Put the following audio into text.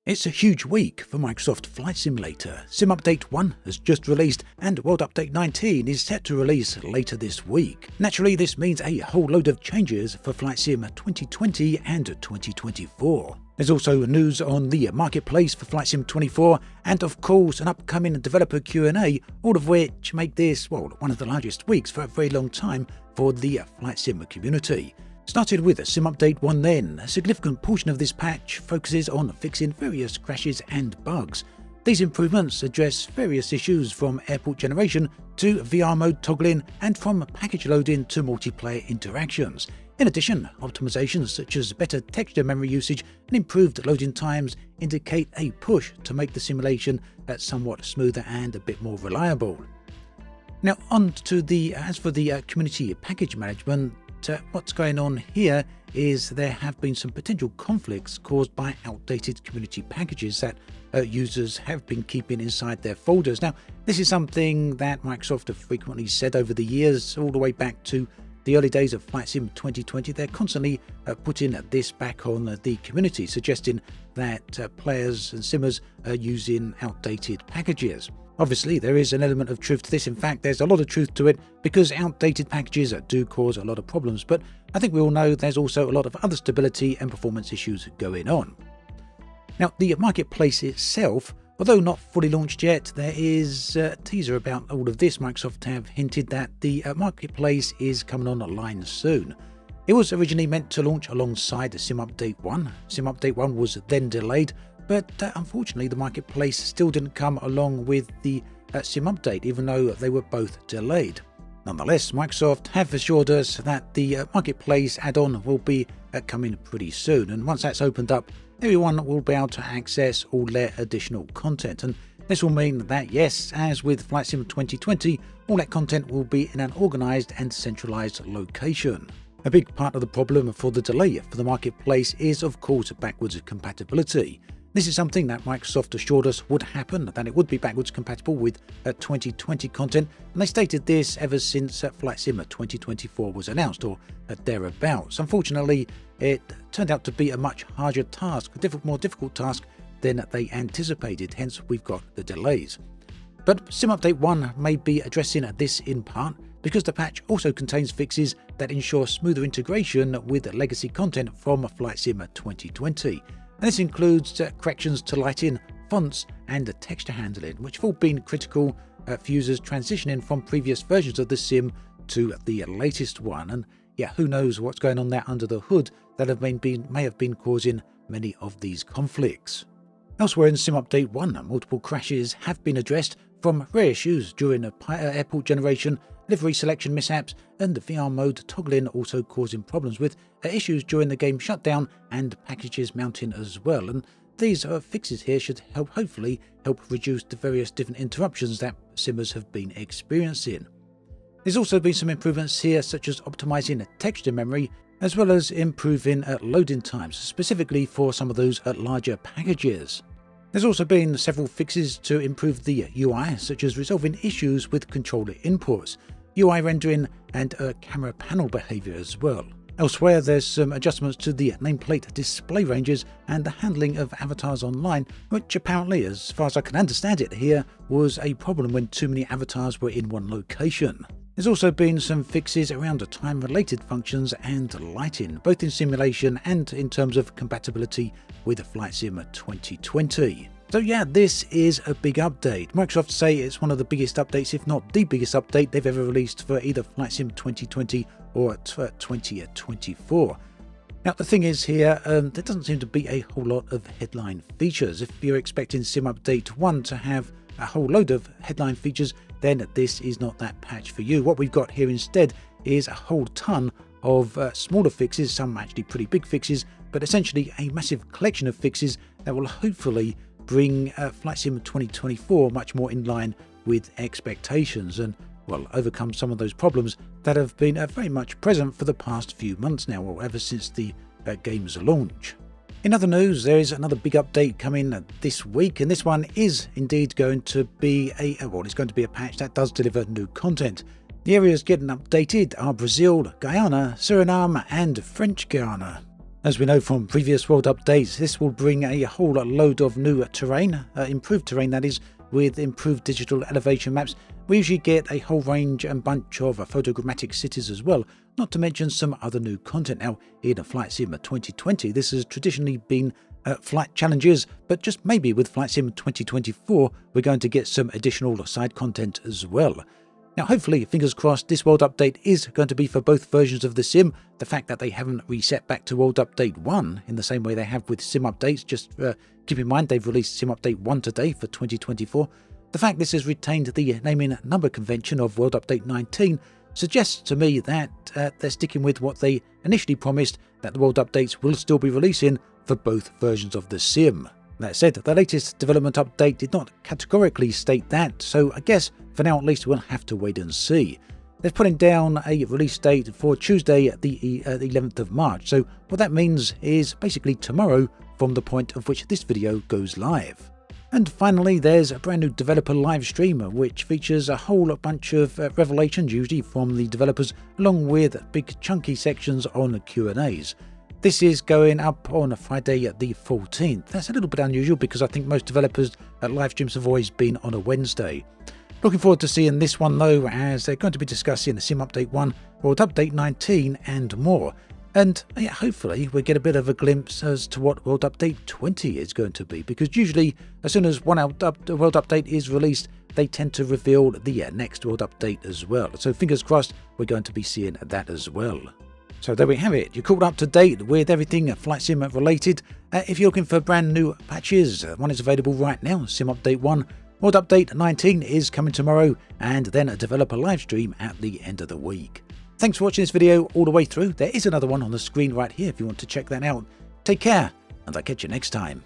It's a huge week for Microsoft Flight Simulator. Sim Update 1 has just released and World Update 19 is set to release later this week. Naturally, this means a whole load of changes for Flight Sim 2020 and 2024. There's also news on the marketplace for Flight Sim 24 and of course an upcoming developer Q&A, all of which make this, one of the largest weeks for a very long time for the Flight Sim community. Started with Sim Update 1 then, a significant portion of this patch focuses on fixing various crashes and bugs. These improvements address various issues from airport generation to VR mode toggling and from package loading to multiplayer interactions. In addition, optimizations such as better texture memory usage and improved loading times indicate a push to make the simulation somewhat smoother and a bit more reliable. Now on to as for the community package management, what's going on here is there have been some potential conflicts caused by outdated community packages that users have been keeping inside their folders. Now, this is something that Microsoft have frequently said over the years, all the way back to the early days of Flight Sim 2020. They're constantly putting this back on the community, suggesting that players and simmers are using outdated packages. Obviously, there is an element of truth to this. In fact, there's a lot of truth to it because outdated packages do cause a lot of problems. But I think we all know there's also a lot of other stability and performance issues going on. Now, the marketplace itself, although not fully launched yet, there is a teaser about all of this. Microsoft have hinted that the marketplace is coming online soon. It was originally meant to launch alongside the Sim Update 1. Sim Update 1 was then delayed, but unfortunately the marketplace still didn't come along with the Sim Update, even though they were both delayed. Nonetheless, Microsoft have assured us that the marketplace add-on will be coming pretty soon, and once that's opened up, everyone will be able to access all their additional content. And this will mean that, yes, as with Flight Sim 2020, all that content will be in an organised and centralised location. A big part of the problem for the delay for the marketplace is, of course, backwards compatibility. This is something that Microsoft assured us would happen, that it would be backwards compatible with 2020 content, and they stated this ever since Flight Sim 2024 was announced, or thereabouts. Unfortunately, it turned out to be a much harder task, a more difficult task than they anticipated, hence we've got the delays. But Sim Update 1 may be addressing this in part because the patch also contains fixes that ensure smoother integration with legacy content from Flight Sim 2020. And this includes corrections to lighting, fonts and texture handling, which have all been critical for users transitioning from previous versions of the sim to the latest one. And yeah, who knows what's going on there under the hood that may have been causing many of these conflicts. Elsewhere in Sim Update 1, multiple crashes have been addressed, from rare issues during airport generation, livery selection mishaps, and the VR mode toggling also causing problems with issues during the game shutdown and packages mounting as well. And these fixes here should hopefully help reduce the various different interruptions that simmers have been experiencing. There's also been some improvements here, such as optimizing texture memory, as well as improving loading times, specifically for some of those larger packages. There's also been several fixes to improve the UI, such as resolving issues with controller inputs, UI rendering and camera panel behavior as well. Elsewhere, there's some adjustments to the nameplate display ranges and the handling of avatars online, which apparently, as far as I can understand it here, was a problem when too many avatars were in one location. There's also been some fixes around time-related functions and lighting, both in simulation and in terms of compatibility with Flight Sim 2020. So yeah, this is a big update. Microsoft say it's one of the biggest updates, if not the biggest update they've ever released for either Flight Sim 2020 or 2024. Now the thing is here, there doesn't seem to be a whole lot of headline features. If you're expecting Sim Update 1 to have a whole load of headline features, then this is not that patch for you. What we've got here instead is a whole ton of smaller fixes, some actually pretty big fixes, but essentially a massive collection of fixes that will hopefully bring Flight Sim 2024 much more in line with expectations and, overcome some of those problems that have been very much present for the past few months now, or ever since the game's launch. In other news, there is another big update coming this week, and this one is indeed going to be it's going to be a patch that does deliver new content. The areas getting updated are Brazil, Guyana, Suriname and French Guiana. As we know from previous world updates, this will bring a whole load of new terrain, improved terrain that is, with improved digital elevation maps. We usually get a whole range and bunch of photogrammetric cities as well, not to mention some other new content. Now, in Flight Sim 2020, this has traditionally been flight challenges, but just maybe with Flight Sim 2024, we're going to get some additional side content as well. Now, hopefully, fingers crossed, this world update is going to be for both versions of the sim. The fact that they haven't reset back to world update 1 in the same way they have with sim updates, just keep in mind they've released sim update 1 today for 2024. The fact this has retained the naming number convention of world update 19 suggests to me that they're sticking with what they initially promised, that the world updates will still be releasing for both versions of the sim. That said, the latest development update did not categorically state that, so I guess for now at least we'll have to wait and see. They're putting down a release date for Tuesday, the 11th of March, so what that means is basically tomorrow from the point of which this video goes live. And finally, there's a brand new developer live stream which features a whole bunch of revelations, usually from the developers, along with big chunky sections on Q&As. This is going up on Friday the 14th. That's a little bit unusual because I think most developers live streams have always been on a Wednesday. Looking forward to seeing this one though, as they're going to be discussing Sim Update 1, World Update 19 and more. And yeah, hopefully we'll get a bit of a glimpse as to what World Update 20 is going to be, because usually as soon as one World Update is released, they tend to reveal the next World Update as well. So fingers crossed we're going to be seeing that as well. So there we have it, you're caught up to date with everything Flight Sim related. If you're looking for brand new patches, one is available right now, Sim Update 1, World Update 19 is coming tomorrow, and then a developer live stream at the end of the week. Thanks for watching this video all the way through. There is another one on the screen right here if you want to check that out. Take care, and I'll catch you next time.